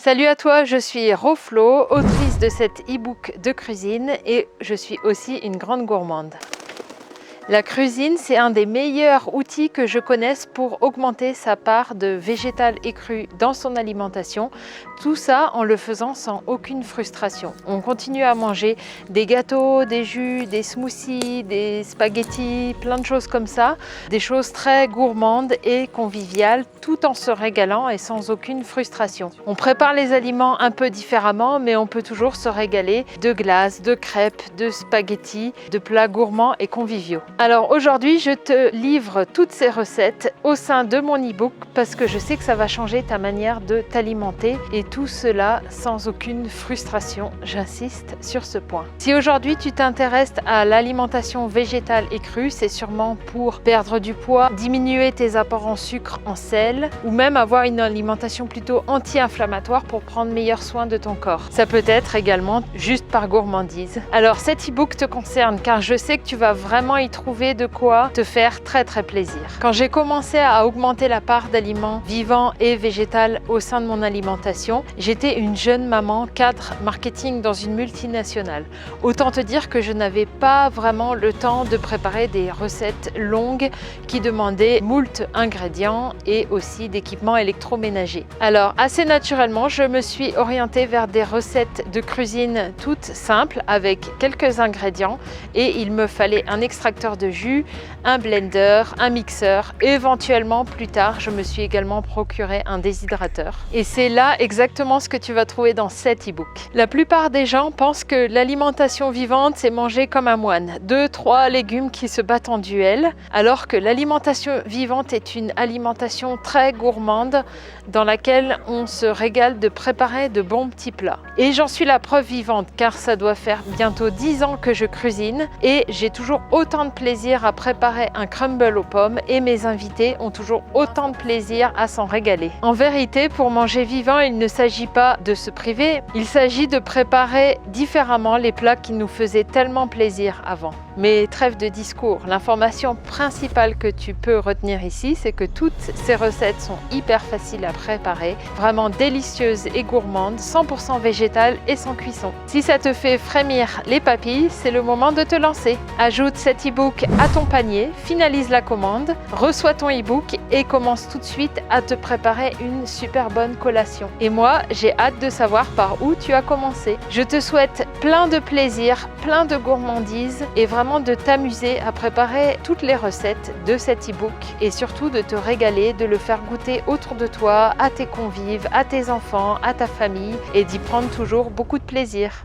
Salut à toi, je suis Roflo, autrice de cet e-book de cuisine et je suis aussi une grande gourmande. La cuisine, c'est un des meilleurs outils que je connaisse pour augmenter sa part de végétal et cru dans son alimentation. Tout ça en le faisant sans aucune frustration. On continue à manger des gâteaux, des jus, des smoothies, des spaghettis, plein de choses comme ça. Des choses très gourmandes et conviviales tout en se régalant et sans aucune frustration. On prépare les aliments un peu différemment, mais on peut toujours se régaler de glaces, de crêpes, de spaghettis, de plats gourmands et conviviaux. Alors aujourd'hui, je te livre toutes ces recettes au sein de mon e-book parce que je sais que ça va changer ta manière de t'alimenter et tout cela sans aucune frustration. J'insiste sur ce point. Si aujourd'hui tu t'intéresses à l'alimentation végétale et crue, c'est sûrement pour perdre du poids, diminuer tes apports en sucre, en sel ou même avoir une alimentation plutôt anti-inflammatoire pour prendre meilleur soin de ton corps. Ça peut être également juste par gourmandise. Alors cet e-book te concerne car je sais que tu vas vraiment y trouver de quoi te faire très plaisir. Quand j'ai commencé à augmenter la part d'aliments vivants et végétales au sein de mon alimentation, j'étais une jeune maman cadre marketing dans une multinationale. Autant te dire que je n'avais pas vraiment le temps de préparer des recettes longues qui demandaient moult ingrédients et aussi d'équipements électroménagers. Alors assez naturellement, je me suis orientée vers des recettes de cuisine toutes simples avec quelques ingrédients et il me fallait un extracteur de jus, un blender, un mixeur. Éventuellement, plus tard, je me suis également procuré un déshydrateur. Et c'est là exactement ce que tu vas trouver dans cet e-book. La plupart des gens pensent que l'alimentation vivante, c'est manger comme un moine. 2-3 légumes qui se battent en duel, alors que l'alimentation vivante est une alimentation très gourmande dans laquelle on se régale de préparer de bons petits plats. Et j'en suis la preuve vivante car ça doit faire bientôt 10 ans que je cuisine et j'ai toujours autant de plaisir à préparer un crumble aux pommes et mes invités ont toujours autant de plaisir à s'en régaler. En vérité, pour manger vivant, il ne s'agit pas de se priver, il s'agit de préparer différemment les plats qui nous faisaient tellement plaisir avant. Mais trêve de discours, l'information principale que tu peux retenir ici, c'est que toutes ces recettes sont hyper faciles à préparer, vraiment délicieuses et gourmandes, 100% végétales et sans cuisson. Si ça te fait frémir les papilles, c'est le moment de te lancer. Ajoute cet e-book à ton panier, finalise la commande, reçois ton e-book et commence tout de suite à te préparer une super bonne collation. Et moi, j'ai hâte de savoir par où tu as commencé. Je te souhaite plein de plaisir, plein de gourmandise et vraiment de t'amuser à préparer toutes les recettes de cet e-book et surtout de te régaler, de le faire goûter autour de toi, à tes convives, à tes enfants, à ta famille et d'y prendre toujours beaucoup de plaisir.